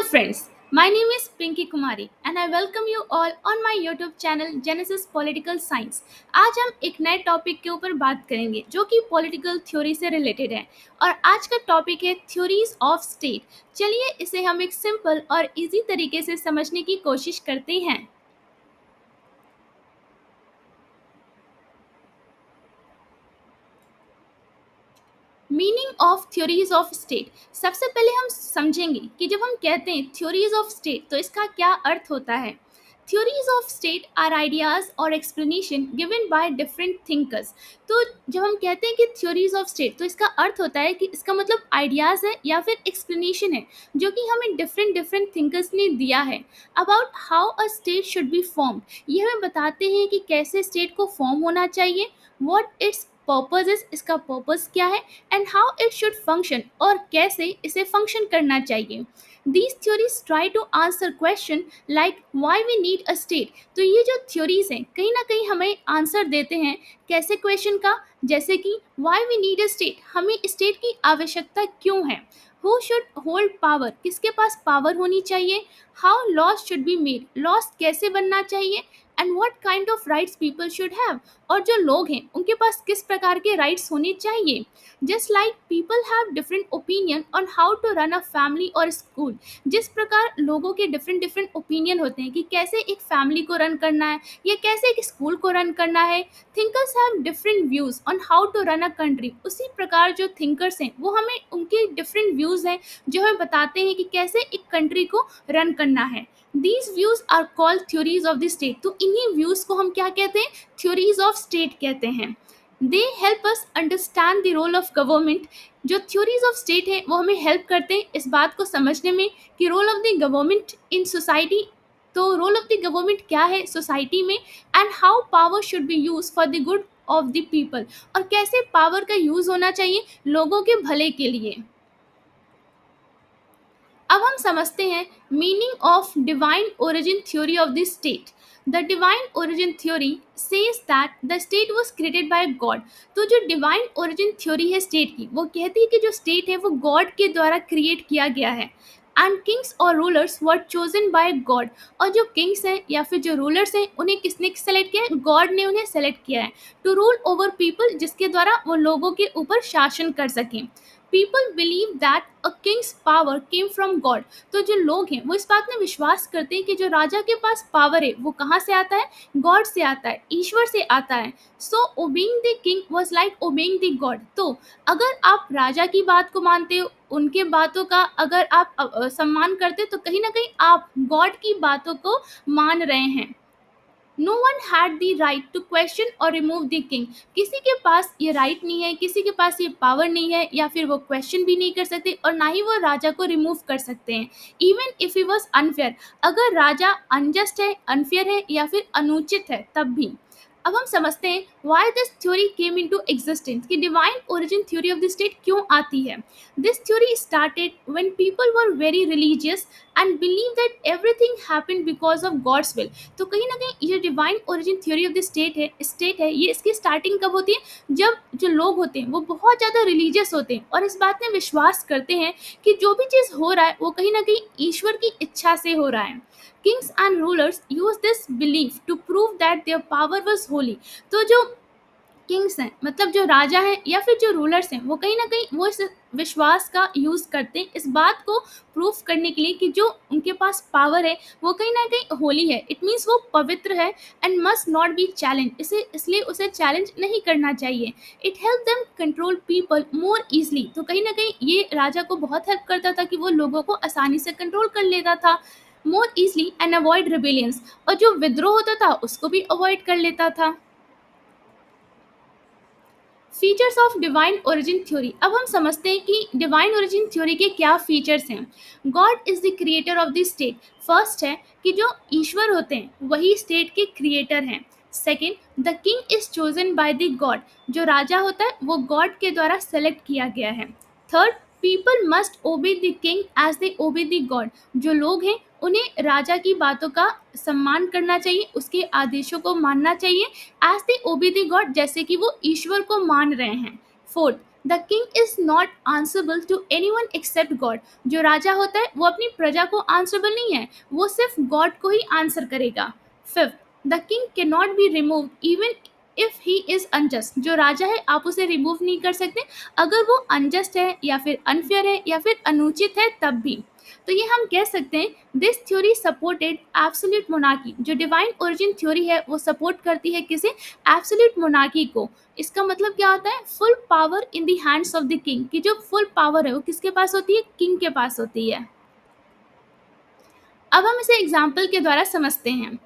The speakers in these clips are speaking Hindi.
friends, my name is Pinky Kumari and I welcome you all on my YouTube channel Genesis Political Science। आज हम एक नए टॉपिक के ऊपर बात करेंगे जो कि पॉलिटिकल थ्योरी से रिलेटेड है और आज का टॉपिक है थ्योरीज ऑफ स्टेट। चलिए इसे हम एक सिंपल और इजी तरीके से समझने की कोशिश करते हैं। Meaning of theories of state. सबसे पहले हम समझेंगे कि जब हम कहते हैं थ्योरीज ऑफ स्टेट तो इसका क्या अर्थ होता है। Theories of state are ideas और explanation given by different thinkers. तो जब हम कहते हैं कि थ्योरीज ऑफ स्टेट तो इसका अर्थ होता है कि इसका मतलब आइडियाज है या फिर एक्सप्लेनेशन है जो कि हमें डिफरेंट डिफरेंट थिंकर्स ने दिया है about how a state should be formed. ये हमें बताते हैं कि कैसे स्टेट को फॉर्म होना चाहिए, व्हाट इट्स पर्पज इज, इसका पर्पज क्या है, and how it should function और कैसे इसे फंक्शन करना चाहिए। These theories try to answer question like why we need a state. तो ये जो थ्योरीज हैं कहीं ना कहीं हमें आंसर देते हैं कैसे क्वेश्चन का, जैसे कि why we need a state, हमें स्टेट की आवश्यकता क्यों है। हु शुड होल्ड पावर, किसके पास पावर होनी चाहिए। How laws should be made, laws कैसे बनना चाहिए। And what kind of rights people should have, और जो लोग हैं उनके पास किस प्रकार के राइट्स होने चाहिए। Just like people have different opinion on how to run a family और स्कूल। जिस प्रकार लोगों के डिफरेंट डिफरेंट ओपिनियन होते हैं कि कैसे एक फैमिली को रन करना है या कैसे एक स्कूल को रन करना है। Thinkers have different views on how to run a country. उसी प्रकार जो थिंकर्स हैं वो हमें उनके डिफरेंट व्यूज हैं जो हमें बताते हैं कि कैसे एक कंट्री को रन करना है। These views are called theories of the state. तो इन्हीं व्यूज को हम क्या कहते हैं, थ्योरीज ऑफ स्टेट कहते हैं। They help us understand the role of government. जो थ्योरीज ऑफ स्टेट है वो हमें हेल्प करते हैं इस बात को समझने में कि role of the government in society. तो रोल ऑफ द गवर्नमेंट क्या है सोसाइटी में, and how power should be use for the good of the people, और कैसे पावर का यूज होना चाहिए लोगों के भले के लिए। अब हम समझते हैं meaning of divine origin theory of the state. The divine origin theory says that the state was created by God. तो जो डिवाइन ओरिजिन थ्योरी है स्टेट की, वो कहती है कि जो स्टेट है वो गॉड के द्वारा क्रिएट किया गया है। एंड किंग्स और rulers were chosen by God. और जो किंग्स हैं या फिर जो रूलर्स हैं उन्हें किसने सेलेक्ट किया है, गॉड ने उन्हें सेलेक्ट किया है टू रूल ओवर पीपल, जिसके द्वारा वो लोगों के ऊपर शासन कर सकें। People believe that a Kings power came from God. तो जो लोग हैं वो इस बात में विश्वास करते हैं कि जो राजा के पास पावर है वो कहाँ से आता है, गॉड से आता है, ईश्वर से आता है। So obeying the king was like obeying the God. तो अगर आप राजा की बात को मानते हो, उनके बातों का अगर आप सम्मान करते हो, तो कहीं ना कहीं आप गॉड की बातों को मान रहे हैं। No one had the right to question और रिमूव द किंग। किसी के पास ये राइट नहीं है, किसी के पास ये पावर नहीं है, या फिर वो क्वेश्चन भी नहीं कर सकते और ना ही वो राजा को रिमूव कर सकते हैं। Even if he was unfair, अगर राजा अनजस्ट है, अनफेयर है या फिर अनुचित है तब भी। अब हम समझते हैं why this theory came into existence, कि divine origin theory of the state क्यों आती है। This theory started when people were very religious and believe that everything happened because of God's will. तो कहीं ना कहीं ये divine origin theory of the state है, ये इसकी स्टार्टिंग कब होती है, जब जो लोग होते हैं वो बहुत ज़्यादा रिलीजियस होते हैं और इस बात में विश्वास करते हैं कि जो भी चीज़ हो रहा है वो कहीं ना कहीं ईश्वर की इच्छा से हो रहा है। Kings and rulers use this belief to prove that their power was holy. तो जो किंग्स हैं मतलब जो राजा हैं या फिर जो रूलर्स हैं वो कहीं ना कहीं वो इस विश्वास का यूज़ करते हैं इस बात को प्रूफ करने के लिए कि जो उनके पास पावर है वो कहीं ना कहीं होली है, इट मीन्स वो पवित्र है and must not be challenge, इसे इसलिए उसे चैलेंज नहीं करना चाहिए। It help them control people more easily. तो कहीं ना कहीं ये राजा को बहुत हेल्प करता था कि वो लोगों को आसानी से कंट्रोल कर लेता था मोर ईजली एंड अवॉइड रिबेलियंस, और जो विद्रोह होता था उसको भी अवॉइड कर लेता था। Features of divine origin theory. अब हम समझते हैं कि डिवाइन ओरिजिन थ्योरी के क्या फीचर्स हैं। God is the creator of the state. First है कि जो ईश्वर होते हैं वही स्टेट के क्रिएटर हैं। Second, the king is chosen by the God. जो राजा होता है वो गॉड के द्वारा सेलेक्ट किया गया है। Third, people must obey the king as they obey the God. जो लोग हैं उन्हें राजा की बातों का सम्मान करना चाहिए, उसके आदेशों को मानना चाहिए as they obey the God, जैसे कि वो ईश्वर को मान रहे हैं। Fourth, the king is not answerable to anyone except God. जो राजा होता है वो अपनी प्रजा को आंसरेबल नहीं है, वो सिर्फ गॉड को ही आंसर करेगा। Fifth, the king can not be remove even if he is unjust. जो राजा है आप उसे रिमूव नहीं कर सकते, अगर वो अनजस्ट है या फिर अनफेयर है या फिर अनुचित है तब भी। तो ये हम कह सकते हैं this theory supported absolute monarchy. जो डिवाइन ओरिजिन थ्योरी है वो सपोर्ट करती है किसे? एब्सोल्यूट मोनार्की को। इसका मतलब क्या होता है? Full power in the hands of the king, कि जो फुल पावर है वो किसके पास होती है? किंग के पास होती है। अब हम इसे एग्जाम्पल के द्वारा समझते हैं।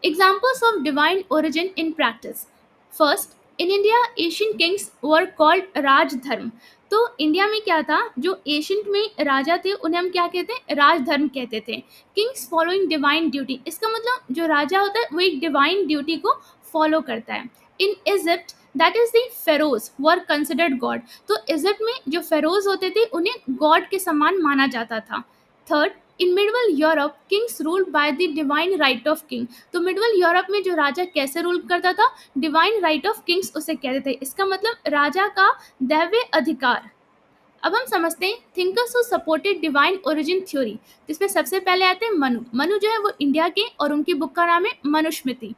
Examples of divine origin in practice. First, in India Asian kings were called Rajdharma. तो इंडिया में क्या था, जो एशियंट में राजा थे उन्हें हम क्या कहते हैं? राजधर्म कहते थे। किंग्स फॉलोइंग डिवाइन ड्यूटी, इसका मतलब जो राजा होता है वो एक डिवाइन ड्यूटी को फॉलो करता है। In Egypt that is the Feroz were considered God. तो इजिप्ट में जो फेरोज होते थे उन्हें गॉड के समान माना जाता था। Third, in medieval Europe Kings ruled by the divine right of king. तो मिडवल यूरोप में जो राजा कैसे रूल करता था? डिवाइन राइट ऑफ किंग्स उसे कहते थे। इसका मतलब राजा का दैव्य अधिकार। अब हम समझते हैं thinkers who supported divine origin theory, जिसमें सबसे पहले आते हैं मनु। मनु जो है वो इंडिया के, और उनकी बुक का नाम है Manusmriti.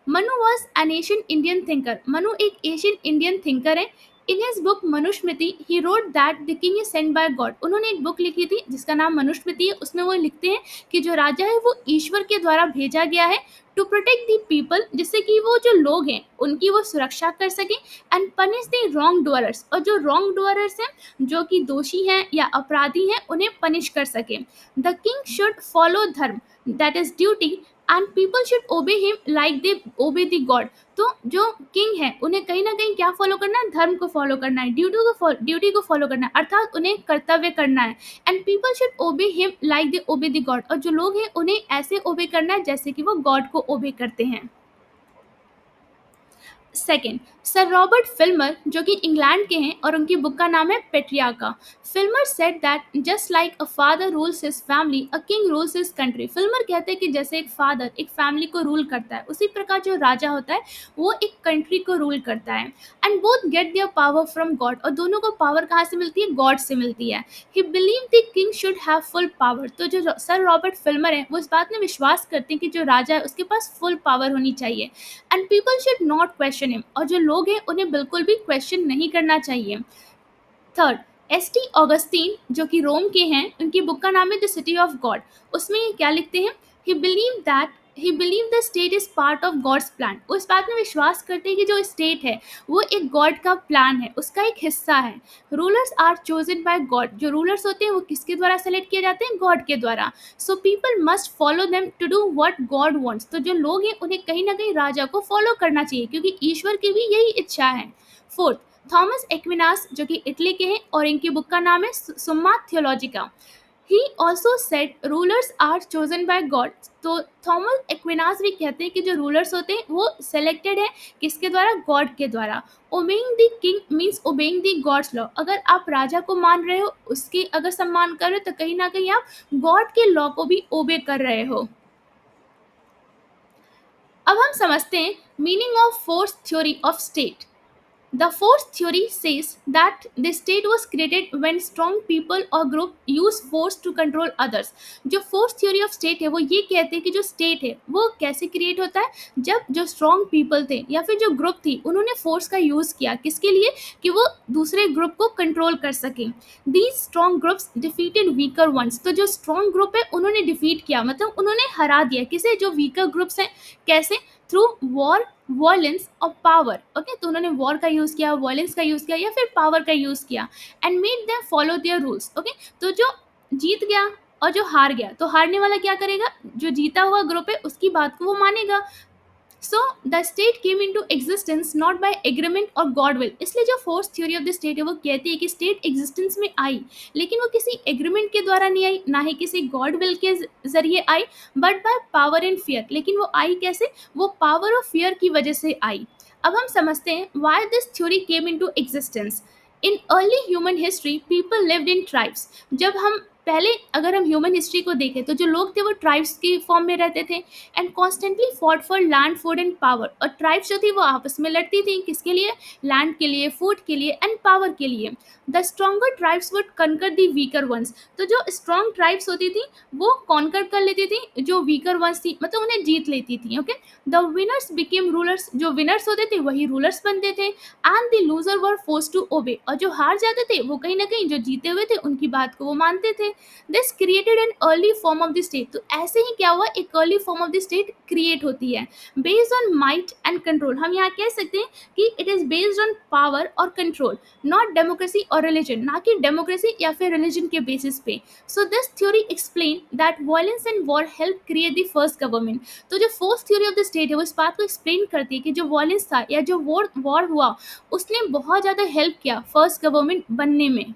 Manu was an Asian Indian thinker. Manu एक एशियन इंडियन थिंकर है। In his book Manusmriti he wrote that the king is sent by God. उन्होंने एक बुक लिखी थी जिसका नाम मनुस्मृति है। उसमें वो लिखते हैं कि जो राजा है वो ईश्वर के द्वारा भेजा गया है टू प्रोटेक्ट द पीपल, जिससे कि वो जो लोग हैं उनकी वो सुरक्षा कर सके, एंड पनिश द रॉन्ग डूअरर्स, और जो रॉन्ग डूअरर्स हैं, जो कि दोषी हैं या अपराधी हैं, उन्हें पनिश कर सके। द किंग शुड फॉलो धर्म that is duty and people should ओबे him like they obey the God. तो जो किंग है उन्हें कहीं ना कहीं क्या फॉलो करना है? धर्म को फॉलो करना है, ड्यूटी को फॉलो करना है, अर्थात उन्हें कर्तव्य करना है। एंड पीपल शुड ओबे him like they obey the God, और जो लोग हैं उन्हें ऐसे ओबे करना है जैसे कि वो गॉड को ओबे करते हैं। सेकेंड, सर रॉबर्ट फिल्मर जो कि इंग्लैंड के हैं, और उनकी बुक का नाम है Patriarcha. Filmer said that just like a father rules his family a king rules his country. Filmer कहते हैं कि जैसे एक फादर एक फैमिली को रूल करता है, उसी प्रकार जो राजा होता है वो एक कंट्री को रूल करता है। And both get their power from God, और दोनों को पावर कहाँ से मिलती है? गॉड से मिलती है। He believe the king should have full power. तो जो सर रॉबर्ट फिल्मर है वो इस बात में विश्वास करते हैं कि जो राजा है उसके पास फुल पावर होनी चाहिए, and people should not question him, और जो लोग हैं उन्हें बिल्कुल भी क्वेश्चन नहीं करना चाहिए। थर्ड, एस टी ऑगस्टीन जो कि रोम के हैं, उनकी बुक का नाम है द सिटी ऑफ गॉड। उसमें ये क्या लिखते हैं? He believe the state is part of God's plan. वो इस बात में विश्वास करते हैं कि जो स्टेट है वो एक गॉड का प्लान है, उसका एक हिस्सा है। Rulers are chosen by God. जो रूलर्स होते हैं वो किसके द्वारा सेलेक्ट किए जाते हैं? गॉड के द्वारा। So people must follow them to do what God wants. तो जो लोग हैं उन्हें कहीं ना कहीं राजा को फॉलो करना चाहिए, क्योंकि ईश्वर की भी यही इच्छा है। फोर्थ, थॉमस एक्विनास जो कि इटली के हैं, और इनकी बुक का नाम है Summa Theologica. He also said rulers are chosen by God. तो थॉमस एक्विनास भी कहते हैं कि जो रूलर्स होते हैं वो सेलेक्टेड है किसके द्वारा? गॉड के द्वारा। Obeying the king means obeying the gods law. अगर आप राजा को मान रहे हो, उसके अगर सम्मान कर रहे हो, तो कहीं ना कहीं आप गॉड के लॉ को भी ओबे कर रहे हो। अब हम समझते हैं meaning of force theory of state. The force theory says that the state was created when strong people or group use force to control others. जो force theory of state है वो ये कहते हैं कि जो state है वो कैसे create होता है? जब जो strong people थे या फिर जो group थी उन्होंने force का use किया, किसके लिए? कि वो दूसरे group को control कर सकें। These strong groups defeated weaker ones. तो जो strong group है उन्होंने defeat किया, मतलब उन्होंने हरा दिया किसे? जो weaker groups हैं। कैसे? थ्रू वॉर, वॉयलेंस और पावर। ओके, तो उन्होंने वॉर का यूज किया, वॉयलेंस का यूज किया या फिर पावर का यूज किया, and made them follow their rules. Okay, तो जो जीत गया और जो हार गया, तो हारने वाला क्या करेगा? जो जीता हुआ ग्रुप है उसकी बात को वो मानेगा। So the state came in to existence not by agreement और गॉड विल। इसलिए जो force theory of the state है वो कहती है कि स्टेट एग्जिस्टेंस में आई, लेकिन वो किसी एग्रीमेंट के द्वारा नहीं आई, ना ही किसी गॉड विल के जरिए आई, but by power and fear. लेकिन वो आई कैसे? वो पावर और फियर की वजह से आई। अब हम समझते हैं why this theory came in to existence. In early human history people lived in tribes. जब हम पहले अगर हम ह्यूमन हिस्ट्री को देखें तो जो लोग थे वो ट्राइब्स के फॉर्म में रहते थे and constantly fought for land, food and power. और ट्राइब्स जो थी वो आपस में लड़ती थी, किसके लिए? लैंड के लिए, फूड के लिए एंड पावर के लिए। The stronger tribes would conquer the weaker once. तो जो स्ट्रॉन्ग ट्राइब्स होती थी वो कॉन्कर कर लेती थी जो वीकर वंस थी, मतलब उन्हें जीत लेती थी। Okay, the winners became rulers. जो विनर्स होते थे वही रूलर्स बनते थे। And the loser were force to obey. और जो हार जाते थे वो कहीं ना कहीं जो जीते हुए थे उनकी बात को वो मानते थे। This created an early form of the state. तो ऐसे ही क्या हुआ, एक early form of the state create होती है based on might and control. हम यहाँ कह सकते हैं कि it is based on power और कंट्रोल, नॉट डेमोक्रेसी और रिलीजन, ना कि डेमोक्रेसी या फिर रिलीजन के बेसिस पे। So this theory explain that violence and war help create the first government. तो जो fourth theory of the state है वो इस बात को एक्सप्लेन करती है कि जो वायलेंस था या जो वॉर हुआ उसने बहुत ज़्यादा हेल्प किया फर्स्ट गवर्नमेंट बनने में।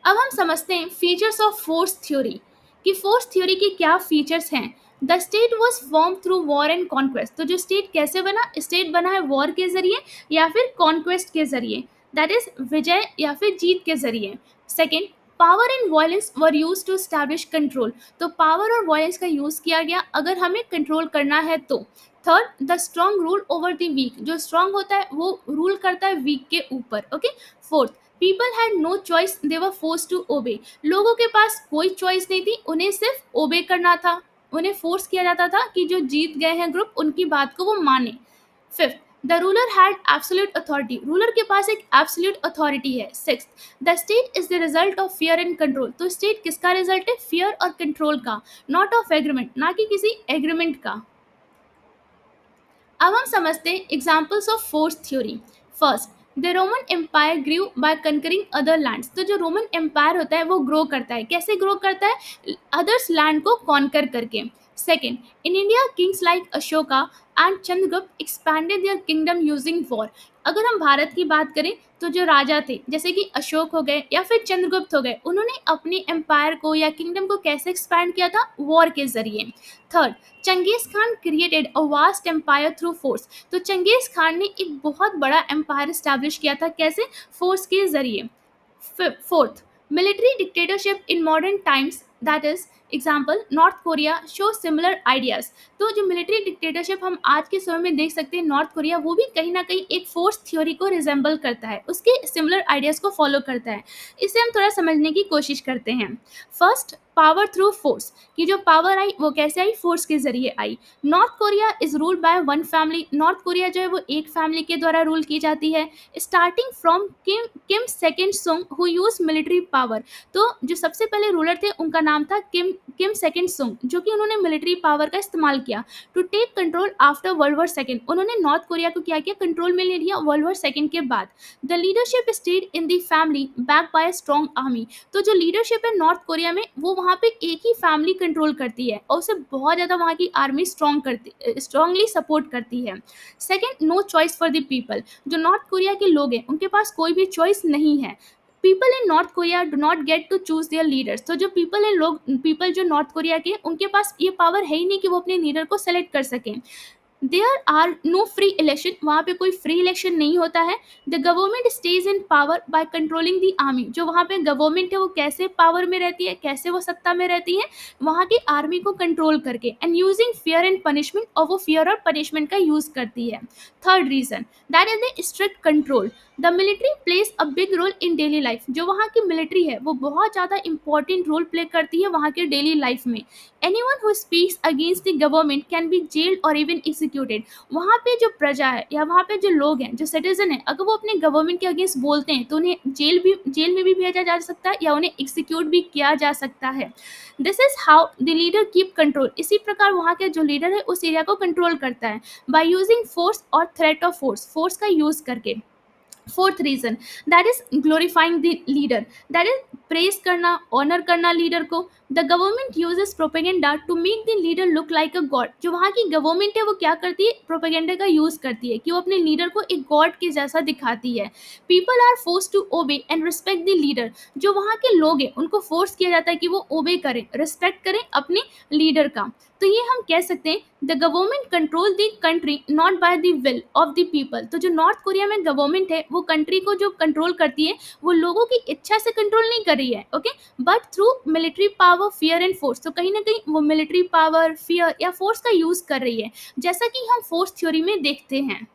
अब हम समझते हैं फीचर्स ऑफ फोर्स थ्योरी, कि फोर्स थ्योरी के क्या फीचर्स हैं। The state was form through war and conquest. तो जो स्टेट कैसे बना? स्टेट बना है वॉर के जरिए या फिर कॉन्क्वेस्ट के जरिए, दैट इज विजय या फिर जीत के जरिए। Second, power and violence were use to establish control. तो पावर और वायलेंस का यूज किया गया अगर हमें कंट्रोल करना है तो। Third, the strong rule over the weak. जो स्ट्रॉन्ग होता है वो रूल करता है वीक के ऊपर। Okay. Fourth, people had no choice, they were force to obey. लोगों के पास कोई चॉइस नहीं थी, उन्हें सिर्फ ओबे करना था। उन्हें फोर्स किया जाता था कि जो जीत गए हैं ग्रुप उनकी बात को वो माने। Fifth, the ruler had absolute authority. Ruler के पास एक एब्सोल्यूट अथॉरिटी है। Sixth, the state is the result of fear and control. तो स्टेट किसका रिजल्ट है? फियर और कंट्रोल का, नॉट ऑफ एग्रीमेंट, ना कि किसी एग्रीमेंट का। अब हम समझते हैं examples of force theory. First, the Roman empire grew by conquering other lands. तो जो रोमन एम्पायर होता है वो ग्रो करता है, कैसे ग्रो करता है? अदर्स लैंड को कॉन्कर करके। Second, in India Kings like Ashoka and Chandragupta expanded there kingdom using war. अगर हम भारत की बात करें तो जो राजा थे जैसे कि अशोक हो गए या फिर चंद्रगुप्त हो गए, उन्होंने अपने एम्पायर को या किंगडम को कैसे एक्सपैंड किया था? वॉर के जरिए। Third, Genghis Khan created a vast empire through force. तो चंगेज खान ने एक बहुत बड़ा एम्पायर स्टैब्लिश किया था, कैसे? फोर्स के जरिए। Fourth, military dictatorship in modern times, that is example north Korea show similar ideas. तो जो मिलिट्री डिक्टेटरशिप हम आज के समय में देख सकते हैं नॉर्थ कोरिया, वो भी कहीं ना कहीं एक फोर्स थ्योरी को रिजेंबल करता है, उसके सिमिलर आइडियाज को फॉलो करता है। इसे हम थोड़ा समझने की कोशिश करते हैं। फर्स्ट, पावर थ्रू फोर्स, कि जो पावर आई वो कैसे आई? फोर्स के जरिए आई। North Korea is ruled by one family. North Korea जो है वो एक फैमिली के द्वारा रूल की जाती है, starting from Kim Kim second सुंग हु यूज मिलिट्री पावर। तो जो सबसे पहले रूलर थे उनका नाम था किम किम सेकेंड सुंग, जो कि उन्होंने मिलिट्री पावर का इस्तेमाल किया to take control after world war second. उन्होंने नॉर्थ कोरिया को क्या किया? कंट्रोल में ले लिया वर्ल्ड वॉर सेकेंड के बाद। The leadership stayed in the family back by strong army. तो जो लीडरशिप है नॉर्थ कोरिया में वो वहाँ पे एक ही फैमिली कंट्रोल करती है और उसे बहुत ज़्यादा वहाँ की आर्मी स्ट्रांगली सपोर्ट करती है। Second, no choice for the people. जो नॉर्थ कोरिया के लोग हैं उनके पास कोई भी चॉइस नहीं है। People in North Korea do not get to choose their leaders. तो जो पीपल जो नॉर्थ कोरिया के उनके पास ये पावर है ही नहीं कि वो अपने लीडर को सेलेक्ट कर सकें। There are no free election, वहाँ पे कोई फ्री इलेक्शन नहीं होता है। The government stays in power by controlling the army. जो वहाँ पे गवर्नमेंट है वो कैसे पावर में रहती है, कैसे वो सत्ता में रहती है? वहाँ की आर्मी को कंट्रोल करके and using fear and punishment, और वो फियर और पनिशमेंट का यूज करती है। Third reason, that is the strict control. The military plays a big role in daily life. जो वहाँ की मिलिट्री है वो बहुत ज़्यादा इंपॉर्टेंट रोल प्ले करती है वहाँ के डेली लाइफ में। Anyone who speaks against the government can be gelled और इवन एग्जीक्यूटेड। वहाँ पे जो प्रजा है या वहाँ पे जो लोग हैं, जो सिटीजन है, अगर वो अपने गवर्नमेंट के अगेंस्ट बोलते हैं तो उन्हें जेल में भी भेजा जा सकता है या उन्हें एग्जीक्यूट भी किया जा सकता है। This is how the leader keep control. इसी प्रकार वहाँ के जो लीडर है उस एरिया को कंट्रोल करता है बाय यूजिंग फोर्स और थ्रेट ऑफ फोर्स का यूज करके। Fourth reason, that is glorifying the leader, that is praise करना, ऑनर करना लीडर को। The government uses propaganda to make the leader look like a god. जो वहाँ की गवर्नमेंट है वो क्या करती है? प्रोपेगेंडा का यूज करती है कि वो अपने लीडर को एक गॉड के जैसा दिखाती है। People are force to obey and respect the leader. जो वहाँ के लोग हैं उनको फोर्स किया जाता है कि वो ओबे करें, रिस्पेक्ट करें अपने लीडर का। तो ये हम कह सकते हैं the government control the country not by the will of the people. तो जो नॉर्थ कोरिया में गवर्नमेंट है वो कंट्री को जो कंट्रोल करती है वो लोगों की इच्छा से कंट्रोल नहीं कर रही है, okay, but through military power, fear and force. तो कहीं ना कहीं वो मिलिट्री पावर, फियर या फोर्स का यूज कर रही है, जैसा कि हम फोर्स थ्योरी में देखते हैं।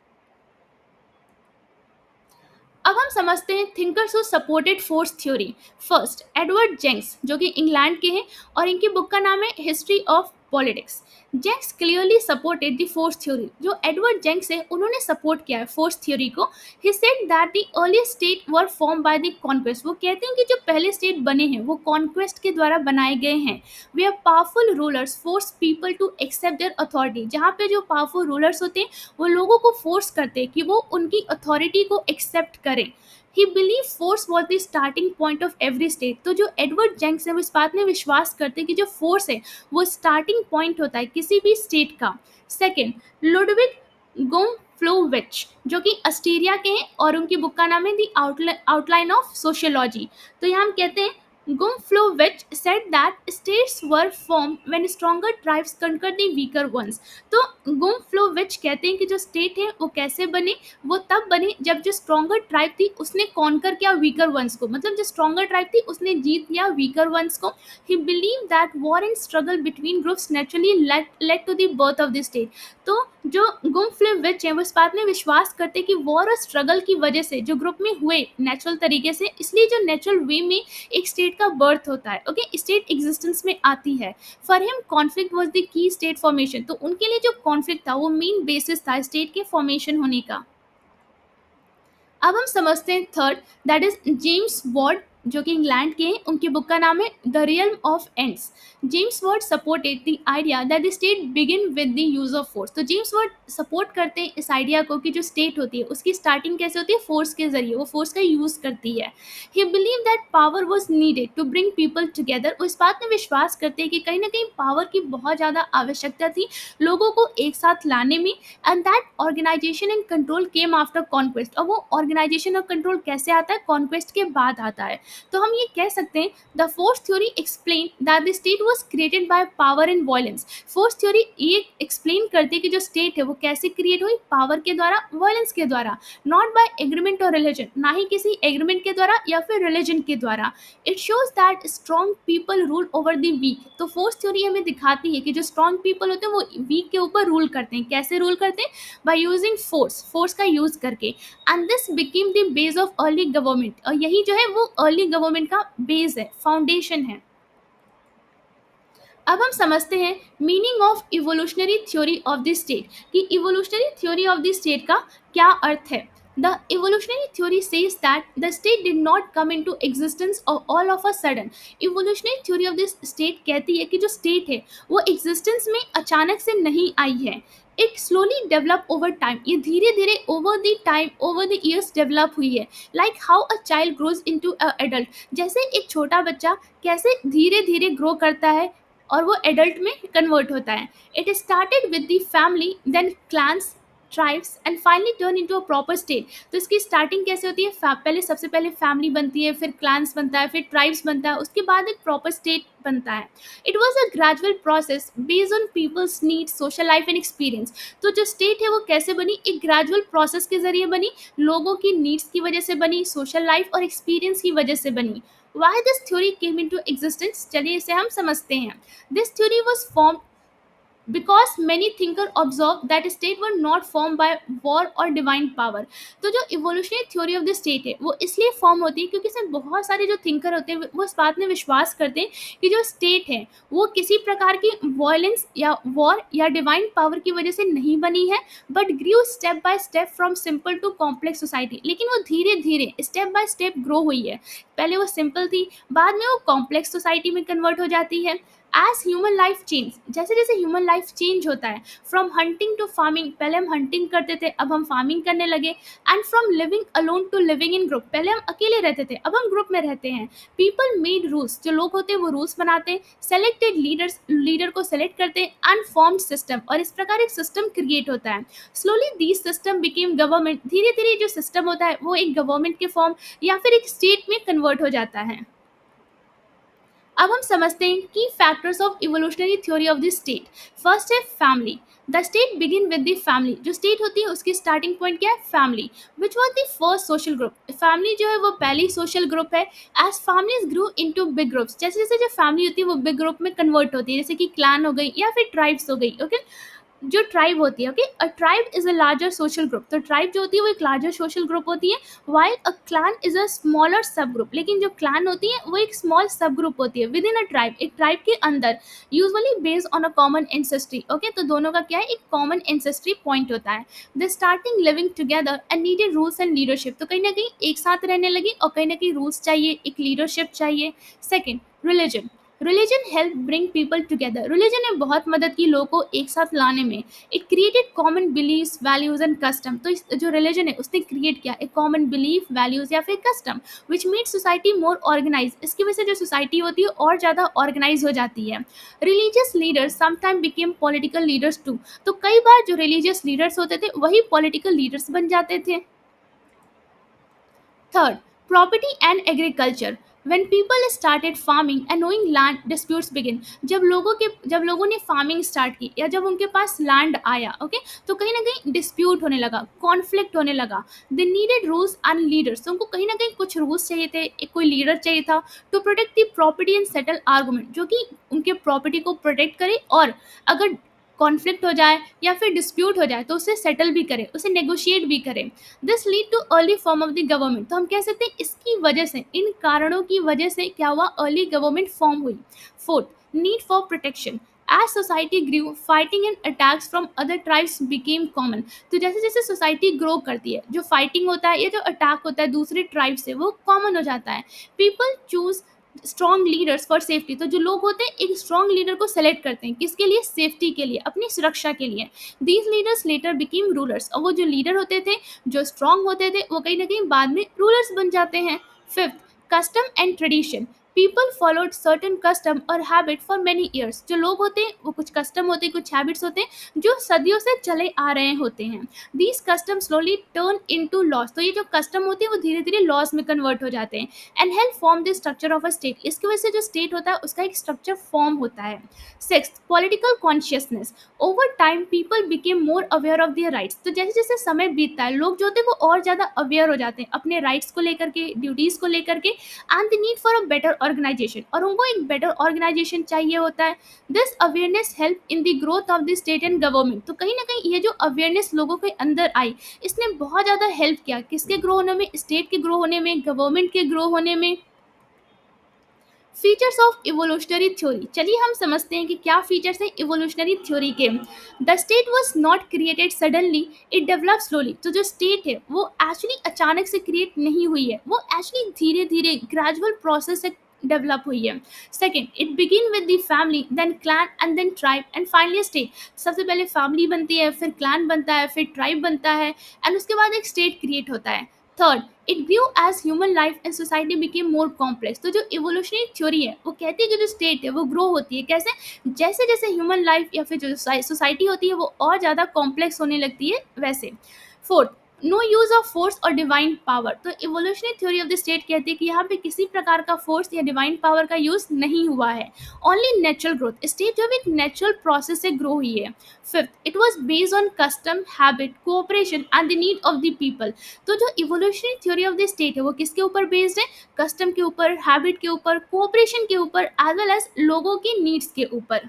अब हम समझते हैं thinkers who supported force theory. First, Edward Jenks, जो कि इंग्लैंड के हैं और इनकी बुक का नाम है history of politics. Jenks clearly supported the force theory. जो एडवर्ड जेंक्स है उन्होंने सपोर्ट किया है फोर्स थ्योरी को। He said that the early state were form by the conquest. वो कहते हैं कि जो पहले स्टेट बने हैं वो कॉन्क्वेस्ट के द्वारा बनाए गए हैं। They are powerful rulers force people to accept their authority. जहाँ पे जो पावरफुल रूलर्स होते हैं वो लोगों को फोर्स करते हैं कि वो उनकी अथॉरिटी को एक्सेप्ट करें। ही believe force was the starting point of every state. तो जो एडवर्ड जेंक्स है वो इस बात में विश्वास करते हैं कि जो फोर्स है वो स्टार्टिंग पॉइंट होता है किसी भी स्टेट का। सेकेंड, लुडविग गोमफ्लोविच, जो कि ऑस्ट्रिया के हैं और उनकी बुक का नाम है दी आउटलाइन ऑफ सोशियोलॉजी। तो यहाँ हम कहते हैं Gumflovich said that states were formed when stronger tribes conquered the weaker ones। तो Gumflovich कहते हैं कि जो स्टेट है वो कैसे बने, वो तब बने जब जो स्ट्रॉन्गर ट्राइब थी उसने कॉन्कर किया वीकर वंस को, मतलब जो स्ट्रॉन्गर ट्राइब थी उसने जीत लिया वीकर वंस को। He believe that war and struggle between groups naturally led to the birth of the state. तो जो गुम्फ्लोविच है वो इस बात में विश्वास करते कि वॉर और स्ट्रगल की वजह से जो ग्रुप में हुए नेचुरल तरीके से, इसलिए जो नेचुरल वे में एक स्टेट का बर्थ होता है, ओके, स्टेट एग्जिस्टेंस में आती है। For him conflict was the key state formation. तो उनके लिए जो कॉन्फ्लिक्ट था वो मेन बेसिस था स्टेट के फॉर्मेशन होने का। अब हम समझते हैं third, that is James Ward, जो कि इंग्लैंड के हैं। उनकी बुक का नाम है the realm of ends. James word supported the idea that the state begin with the use of force. तो जेम्स वर्ड सपोर्ट करते हैं इस आइडिया को कि जो स्टेट होती है उसकी स्टार्टिंग कैसे होती है, फोर्स के जरिए, वो फोर्स का यूज करती है। He believe that power was needed to bring people together. वो इस बात में विश्वास करते हैं कि कहीं ना कहीं पावर की बहुत ज़्यादा आवश्यकता थी लोगों को एक साथ लाने में। And that organisation and control came after conquest. और वो ऑर्गेनाइजेशन और कंट्रोल कैसे आता है, कॉन्क्वेस्ट के बाद आता है। तो हम ये कह सकते हैं the force theory explain that the state was created by power and violence. Force theory ये एक्सप्लेन करती है कि जो स्टेट है वो कैसे क्रिएट हुई, पावर के द्वारा, वायलेंस के द्वारा, नॉट बाय एग्रीमेंट और रिलीजन, ना ही किसी एग्रीमेंट के द्वारा या फिर रिलीजन के द्वारा। It shows that strong people rule over the weak. तो फोर्स थ्योरी हमें दिखाती है कि जो स्ट्रॉन्ग पीपल होते हैं वो वीक के ऊपर रूल करते हैं। कैसे रूल करते हैं, बाय यूजिंग फोर्स, फोर्स का यूज करके। And this became the base of early government. और यही जो है वो अर्ली गवर्नमेंट का बेस है, फाउंडेशन है। अब हम समझते हैं meaning of evolutionary theory of the state, कि evolutionary theory of the state का क्या अर्थ है। The evolutionary theory says that the state did not come into existence all of a sudden। Evolutionary theory of this state कहती है कि जो state है वो existence में अचानक से नहीं आई है। It slowly developed over time। ये धीरे धीरे over the time, over the years develop हुई है। Like how a child grows into a adult। जैसे एक छोटा बच्चा कैसे धीरे धीरे ग्रो करता है और वो एडल्ट में कन्वर्ट होता है। It started with the family, then clans, tribes and finally turn into a proper state. तो इसकी स्टार्टिंग कैसे होती है, पहले सबसे पहले फैमिली बनती है, फिर क्लान्स बनता है, फिर ट्राइब्स बनता है, उसके बाद एक प्रॉपर स्टेट बनता है। It was a gradual process based on people's needs, social life and experience. तो जो स्टेट है वो कैसे बनी, एक ग्रेजुअल प्रोसेस के जरिए बनी, लोगों की नीड्स की वजह से बनी, सोशल लाइफ और एक्सपीरियंस की वजह से बनी। Why this theory came into existence, चलिए इसे हम समझते हैं। This theory was formed because many thinkers observed that states were not formed by war or divine power। तो जो evolutionary theory of the state है वो इसलिए फॉर्म होती है क्योंकि इसमें बहुत सारे जो थिंकर होते हैं वो इस बात में विश्वास करते हैं कि जो स्टेट है वो किसी प्रकार की वायलेंस या वॉर या डिवाइन पावर की वजह से नहीं बनी है, but grew step by step from simple to complex society. लेकिन वो धीरे धीरे स्टेप बाय स्टेप ग्रो हुई है। पहले वो सिंपल थी, बाद में वो कॉम्प्लेक्स सोसाइटी में कन्वर्ट हो जाती है। एज ह्यूमन लाइफ चेंज, जैसे जैसे ह्यूमन लाइफ चेंज होता है, फ्रॉम हंटिंग टू फार्मिंग, पहले हम हंटिंग करते थे अब हम फार्मिंग करने लगे। And from living alone to living in group, पहले हम अकेले रहते थे अब हम ग्रुप में रहते हैं। पीपल मेड रूल्स, जो लोग होते हैं वो रूल्स बनाते हैं, सेलेक्टेड लीडर्स, लीडर को सेलेक्ट करते हैं, अनफॉर्म्ड सिस्टम, और इस प्रकार एक सिस्टम क्रिएट होता है। Slowly this system became government, धीरे धीरे जो सिस्टम होता है वो एक गवर्नमेंट के फॉर्म या फिर एक स्टेट में कन्वर्ट हो जाता है। अब हम समझते हैं की factors of evolutionary theory of the state. First है family. The state begin with the family. जो स्टेट होती है उसकी स्टार्टिंग पॉइंट क्या है? Family. Which was the first social group. Family जो है वो पहली सोशल ग्रुप है। As families grew into big groups, जैसे जैसे जो फैमिली होती है वो बिग ग्रुप में कन्वर्ट होती है, जैसे कि क्लैन हो गई या फिर ट्राइब्स हो गई। ओके, जो ट्राइब होती है, okay, a tribe is a larger social group. तो ट्राइब जो होती है वो एक लार्जर सोशल ग्रुप होती है, while a clan is a smaller सब ग्रुप। लेकिन जो क्लैन होती है वो एक स्मॉल सब ग्रुप होती है विद इन अ ट्राइब, एक ट्राइब के अंदर, usually based on a common ancestry. Okay, तो दोनों का क्या है? एक कॉमन एंसेस्ट्री पॉइंट होता है। The starting living together and needed rules and leadership. तो कहीं ना कहीं एक साथ रहने लगी और कहीं ना कहीं रूल्स चाहिए, एक लीडरशिप चाहिए। Second, religion. Religion help bring people together. Religion ने बहुत मदद की लोगों को एक साथ लाने में। It created common believes, values and custom. तो इस जो रिलीजन है उसने क्रिएट किया एक कॉमन बिलीफ, वैल्यूज या फिर custom which made society more organise. इसकी वजह से जो सोसाइटी होती है और ज़्यादा ऑर्गेनाइज हो जाती है। Religious leaders sometime became political leaders too. तो कई बार जो रिलीजियस लीडर्स होते थे वही पॉलिटिकल लीडर्स बन जाते थे। Third, property and agriculture. When people started farming and knowing land, disputes begin. जब लोगों ने फार्मिंग स्टार्ट की या जब उनके पास लैंड आया, ओके, तो कहीं ना कहीं डिस्प्यूट होने लगा, कॉन्फ्लिक्ट होने लगा। They needed rules and leaders. तो उनको कहीं ना कहीं कुछ रूल्स चाहिए थे, एक कोई लीडर चाहिए था to protect the property and settle argument, जो कि उनके प्रॉपर्टी को प्रोटेक्ट करे और अगर कॉन्फ्लिक्ट हो जाए या फिर डिस्प्यूट हो जाए तो उसे सेटल भी करे, उसे नेगोशिएट भी करे। This lead too early form of the government. तो हम कह सकते हैं इसकी वजह से, इन कारणों की वजह से क्या हुआ? अर्ली गवर्नमेंट फॉर्म हुई। Fourth, need for protection. As society grew, fighting and attacks from other tribes became common. तो जैसे जैसे सोसाइटी ग्रो करती है, जो फाइटिंग होता है या जो अटैक होता है दूसरे ट्राइब से, वो कॉमन हो जाता है। People choose strong leaders for safety. तो जो लोग होते हैं एक स्ट्रॉन्ग लीडर को सेलेक्ट करते हैं, किसके लिए? सेफ्टी के लिए, अपनी सुरक्षा के लिए। These leaders letter became rulers. और वो जो लीडर होते थे, जो स्ट्रांग होते थे, वो कहीं ना कहीं बाद में रूलर्स बन जाते हैं। Fifth, custom and tradition. People followed certain custom और हैबिट फॉर मेनी ईयर्स। जो लोग होते हैं वो कुछ कस्टम होते हैं, कुछ हैबिट्स होते हैं जो सदियों से चले आ रहे होते हैं। These custom slowly turn into laws. तो ये जो कस्टम होते हैं वो धीरे धीरे लॉस में कन्वर्ट हो जाते हैं। And help form the structure of a state. इसकी वजह से जो स्टेट होता है उसका एक स्ट्रक्चर फॉर्म होता है। Sixth, political consciousness. Over time people became more aware of their rights. तो जैसे जैसे समय बीतता है लोग जो होते हैं वो और ज़्यादा अवेयर हो जाते हैं अपने राइट्स को लेकर के, ड्यूटीज़ को लेकर के। And the need for a better organisation. और उनको एक बेटर ऑर्गेनाइजेशन चाहिए होता है। This awareness help in the growth of the state and government. तो कहीं ना कहीं ये जो अवेयरनेस लोगों के अंदर आई, इसने बहुत ज़्यादा हेल्प किया किसके ग्रो होने में? स्टेट के ग्रो होने में, गवर्नमेंट के ग्रो होने में। Features of evolutionary theory. चलिए हम समझते हैं कि क्या फीचर्स हैं इवोल्यूशनरी थ्योरी के। The state was not created suddenly, it develop slowly. तो जो स्टेट है वो एक्चुअली अचानक से क्रिएट नहीं हुई है, वो एक्चुअली धीरे धीरे ग्रेजुअल प्रोसेस से डेवलप हुई है। Second, it begin with the family, then clan and then tribe and finally state. सबसे पहले फैमिली बनती है, फिर क्लैन बनता है, फिर ट्राइब बनता है एंड उसके बाद एक स्टेट क्रिएट होता है। Third, it grew as human life and society became more complex. तो जो इवोल्यूशनरी थ्योरी है वो कहती है कि जो स्टेट है वो ग्रो होती है कैसे? जैसे जैसे ह्यूमन लाइफ या फिर जो सोसाइटी होती है वो और ज़्यादा कॉम्प्लेक्स होने लगती है वैसे। Fourth, no use of force और डिवाइन पावर। तो evolutionary theory of the state कहती है कि यहाँ पे किसी प्रकार का फोर्स या डिवाइन पावर का यूज नहीं हुआ है, ओनली नेचुरल ग्रोथ। स्टेट जो है एक नेचुरल प्रोसेस से ग्रो हुई है। Fifth, it was based on custom, habit, cooperation and the need of the people. तो जो evolutionary theory of the state है वो किसके ऊपर बेस्ड है? कस्टम के ऊपर, हैबिट के ऊपर, कोऑपरेशन के ऊपर, एज वेल एज लोगों की नीड्स के ऊपर।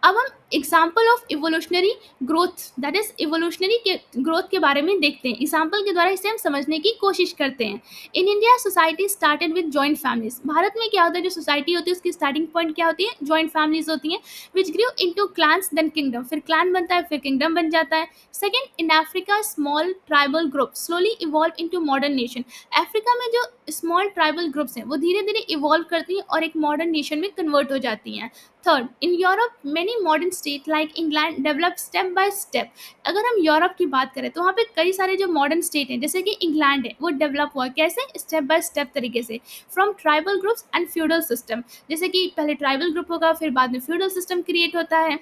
अब हम example of evolutionary growth, that is evolutionary के ग्रोथ के बारे में देखते हैं। एग्जाम्पल के द्वारा इसे हम समझने की कोशिश करते हैं। In India society started with joint families. Bharat में क्या होता है, जो सोसाइटी होती है उसकी स्टार्टिंग पॉइंट क्या होती है? जॉइंट फैमिलीज होती हैं। विच ग्रू इनटू क्लैंस देन किंगडम। फिर क्लैन बनता है, फिर किंगडम बन जाता है। Second, in Africa small tribal group slowly evolve into modern nation. Africa में जो स्मॉल ट्राइबल ग्रुप्स हैं वो धीरे धीरे इवॉल्व करती हैं और एक मॉडर्न नेशन में कन्वर्ट हो जाती हैं। Third, in Europe many modern state like England develop step by step. अगर हम यूरोप की बात करें तो वहाँ पे कई सारे जो मॉडर्न स्टेट हैं जैसे कि इंग्लैंड है वो डेवलप हुआ कैसे? स्टेप बाय स्टेप तरीके से, from tribal groups and feudal system. जैसे कि पहले ट्राइबल ग्रुप होगा फिर बाद में फ्यूडल सिस्टम क्रिएट होता है।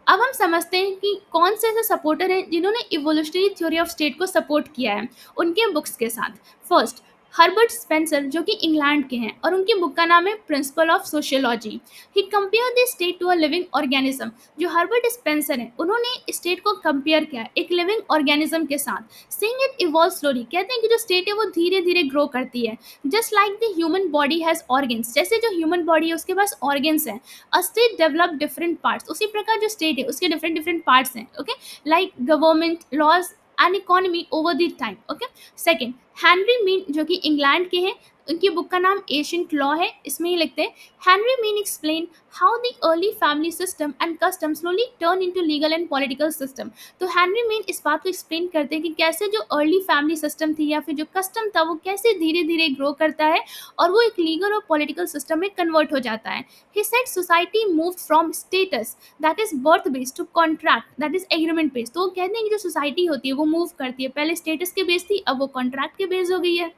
अब हम समझते हैं कि कौन से ऐसे सपोर्टर हैं जिन्होंने इवोल्यूशनरी थ्योरी ऑफ स्टेट को सपोर्ट किया है उनके बुक्स के साथ। फर्स्ट, हर्बर्ट स्पेंसर जो कि इंग्लैंड के हैं और उनकी बुक का नाम है principle of sociology. He compare the state to a living organism. जो हर्बर्ट स्पेंसर हैं उन्होंने स्टेट को कंपेयर किया एक लिविंग ऑर्गेनिज्म के साथ। सेइंग इट इवॉल्व स्लोली, कहते हैं कि जो स्टेट है वो धीरे धीरे ग्रो करती है। Just like the human body has organs, जैसे जो ह्यूमन बॉडी है उसके पास ऑर्गन्स हैं। A state develop different parts, उसी प्रकार जो स्टेट है उसके डिफरेंट डिफरेंट पार्ट्स हैं। Okay, like government, laws and economy over the time. Okay, second, Henry Maine जो कि इंग्लैंड के हैं, उनकी बुक का नाम एशियंट लॉ है। इसमें ही लिखते हैं Henry mean explain how the early family system and custom slowly turn into legal and political system. तो हेनरी मीन इस बात को एक्सप्लेन करते हैं कि कैसे जो अर्ली फैमिली सिस्टम थी या फिर जो कस्टम था वो कैसे धीरे धीरे ग्रो करता है और वो एक लीगल और पॉलिटिकल सिस्टम में कन्वर्ट हो जाता है। He said society move from status that is birth based to contract that is agreement based. तो वो कहते हैं कि जो सोसाइटी होती है वो मूव करती है, पहले स्टेटस के बेस थी अब वो कॉन्ट्रैक्ट के बेस हो गई है।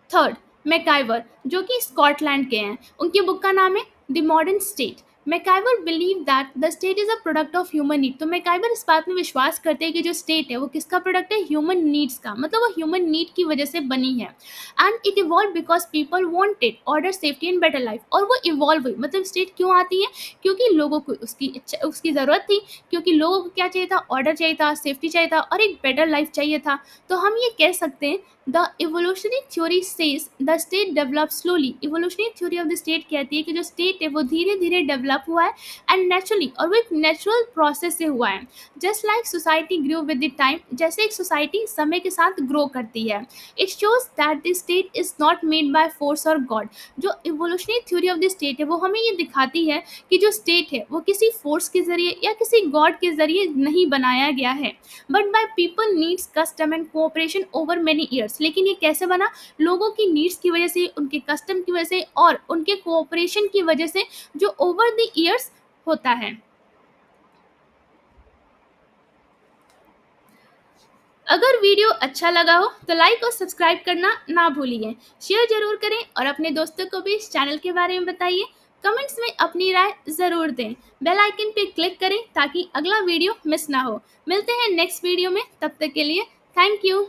थर्ड, मैकाइवर जो कि स्कॉटलैंड के हैं, उनकी बुक का नाम है the modern state. MacIver believe that the state is a product of human need. तो मैकाइवर इस बात में विश्वास करते हैं कि जो स्टेट है वो किसका प्रोडक्ट है, ह्यूमन नीड्स का, मतलब वो ह्यूमन नीड की वजह से बनी है। And it evolve because people wanted order, safety and better life. और वो इवॉल्व हुई, मतलब स्टेट क्यों आती है, क्योंकि लोगों को उसकी इच्छा, उसकी ज़रूरत थी, क्योंकि लोगों को क्या चाहिए था, ऑर्डर चाहिए था, सेफ्टी चाहिए था और एक बेटर लाइफ चाहिए था। तो हम ये कह सकते हैं the evolutionary theory says the state develop slowly. Evolutionary theory of the state कहती है कि जो स्टेट है वो धीरे धीरे डेवलप हुआ है एंड नेचुरली, और वो एक नेचुरल प्रोसेस से हुआ है। Just like society grow with the time, जैसे एक सोसाइटी समय के साथ ग्रो करती है। It shows that the state is not made by force और गॉड। जो evolutionary theory of the state है वो हमें ये दिखाती है कि जो स्टेट है वो किसी फोर्स के जरिए या किसी गॉड के जरिए नहीं बनाया गया है, but by people needs, custom and cooperation over many years. लेकिन ये कैसे बना, लोगों की नीड्स की वजह से, उनके कस्टम की वजह से और उनके कोऑपरेशन की वजह से जो ओवर द ईयर्स होता है। अगर वीडियो अच्छा लगा हो तो लाइक और सब्सक्राइब करना ना भूलिए। शेयर जरूर करें और अपने दोस्तों को भी इस चैनल के बारे में बताइए। कमेंट्स में अपनी राय ज़रूर दें। बेल आइकन पे क्लिक करें ताकि अगला वीडियो मिस ना हो। मिलते हैं नेक्स्ट वीडियो में, तब तक के लिए थैंक यू।